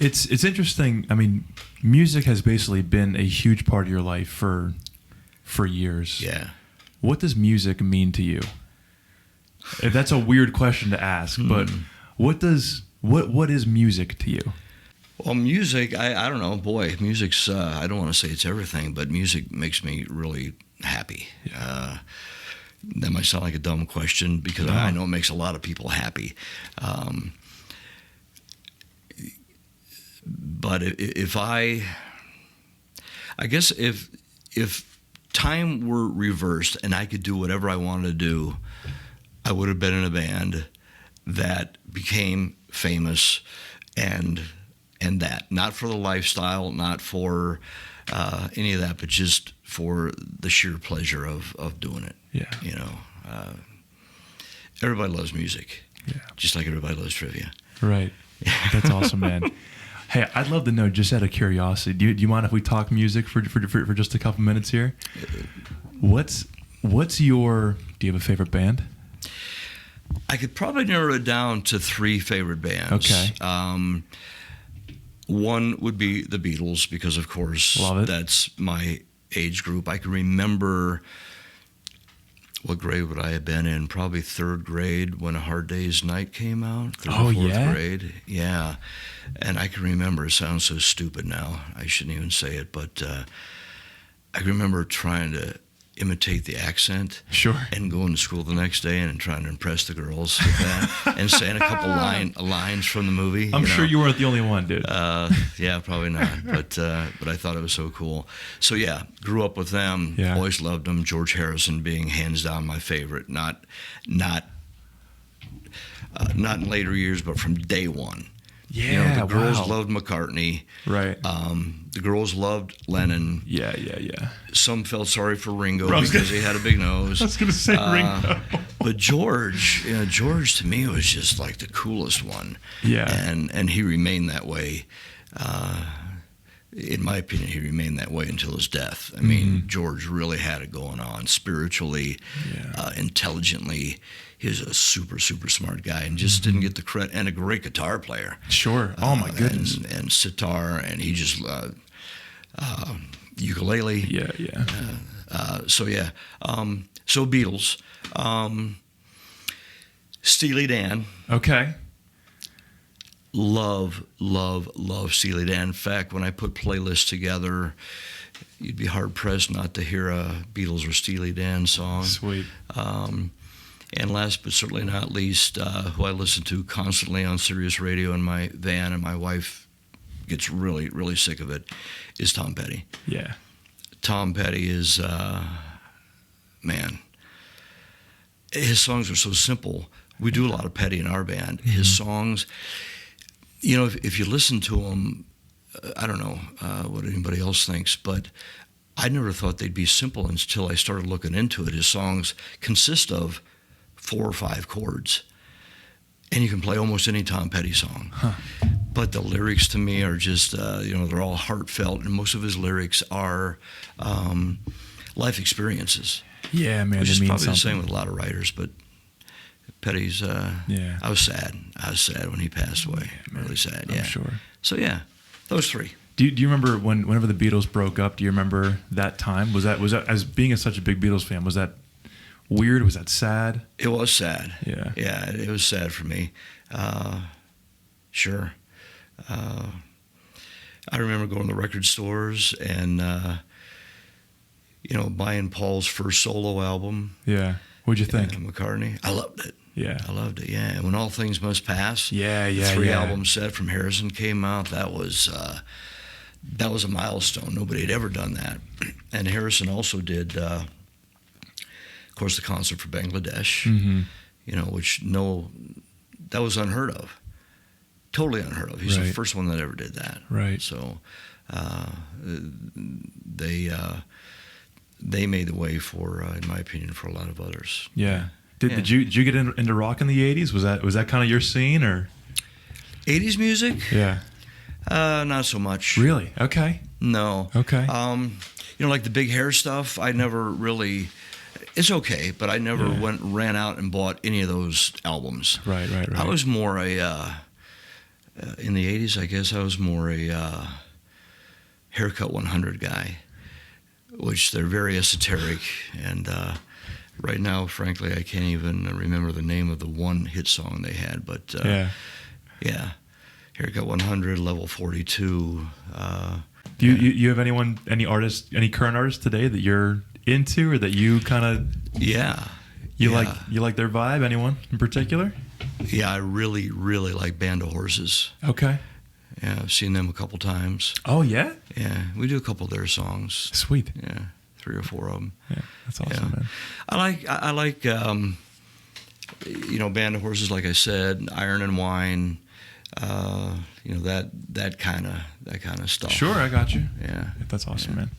It's interesting. I mean, music has basically been a huge part of your life for years. Yeah. What does music mean to you? If that's a weird question to ask, but what is music to you? Well, music, I don't know, boy, music's, I don't want to say it's everything, but music makes me really happy. Yeah. That might sound like a dumb question because I know it makes a lot of people happy. But I guess if time were reversed and I could do whatever I wanted to do, I would have been in a band that became famous and that, not for the lifestyle, not for any of that, but just for the sheer pleasure of doing it. Yeah. You know, everybody loves music. Yeah. Just like everybody loves trivia. Right. That's awesome, man. Hey, I'd love to know, just out of curiosity, do you mind if we talk music for just a couple minutes here? What's your? Do you have a favorite band? I could probably narrow it down to 3 favorite bands. Okay. One would be the Beatles because, of course, that's my age group. I can remember, what grade would I have been in? Probably 3rd grade when A Hard Day's Night came out. 3rd or 4th grade. Yeah. And I can remember, it sounds so stupid now, I shouldn't even say it, but I can remember trying to imitate the accent. Sure. And going to school the next day and trying to impress the girls with that and saying a couple lines from the movie. I'm sure you weren't the only one, dude. Yeah, probably not. But I thought it was so cool. So yeah, grew up with them. Yeah. Always loved them. George Harrison being hands down my favorite. Not in later years, but from day one. Yeah, you know, the girls loved McCartney. Right. The girls loved Lennon. Yeah. Some felt sorry for Ringo because he had a big nose. I was going to say Ringo. But George to me was just like the coolest one. Yeah. And he remained that way. In my opinion, he remained that way until his death. I mean, George really had it going on spiritually, intelligently. He was a super, super smart guy and just didn't get the credit. And a great guitar player. Sure. Oh, my goodness. And sitar, and he just ukulele. Yeah. So Beatles. Steely Dan. Okay. Love Steely Dan. In fact, when I put playlists together, you'd be hard-pressed not to hear a Beatles or Steely Dan song. Sweet. And last but certainly not least, who I listen to constantly on Sirius Radio in my van, and my wife gets really, really sick of it, is Tom Petty. Yeah. Tom Petty is, man, his songs are so simple. We do a lot of Petty in our band. His songs, you know, if you listen to them, I don't know what anybody else thinks, but I never thought they'd be simple until I started looking into it. His songs consist of 4 or 5 chords, and you can play almost any Tom Petty song. Huh. But the lyrics to me are just, they're all heartfelt, and most of his lyrics are life experiences. Yeah, man. Which is probably something. the same with a lot of writers, but Petty's, yeah. I was sad. I was sad when he passed away. Yeah, really sad, yeah. I'm sure. So, yeah, those 3. Do you remember whenever the Beatles broke up, do you remember that time? Was that as being such a big Beatles fan, was that weird? Was that sad? It was sad. Yeah. Yeah, it was sad for me. Sure. I remember going to the record stores and, buying Paul's first solo album. Yeah. What'd you think? McCartney. I loved it. Yeah. I loved it, yeah. And When All Things Must Pass, the 3 album set from Harrison came out. That was a milestone. Nobody had ever done that. And Harrison also did, of course, the concert for Bangladesh, which that was unheard of. Totally unheard of. He's the first one that ever did that. Right. So they made the way for, in my opinion, for a lot of others. Yeah. Did you get into rock in the 80s? Was that kind of your scene, or 80s music? Yeah. Not so much. Really? Okay. No. Okay. Like the big hair stuff, I never really. It's okay, but I never ran out and bought any of those albums. Right. I was more a In the 80s, I guess I was more a Haircut 100 guy, which they're very esoteric. And right now, frankly, I can't even remember the name of the one hit song they had. But yeah, Haircut 100, Level 42. Do you have any artists, any current artists today that you're into or that you kind of you like their vibe? Anyone in particular? Yeah, I really, really like Band of Horses. Okay. Yeah, I've seen them a couple times. Oh yeah. Yeah, we do a couple of their songs. Sweet. Yeah, 3 or 4 of them. Yeah, that's awesome, man. I like Band of Horses, like I said, Iron and Wine. That kind of stuff. Sure, I got you. Yeah, That's awesome, man.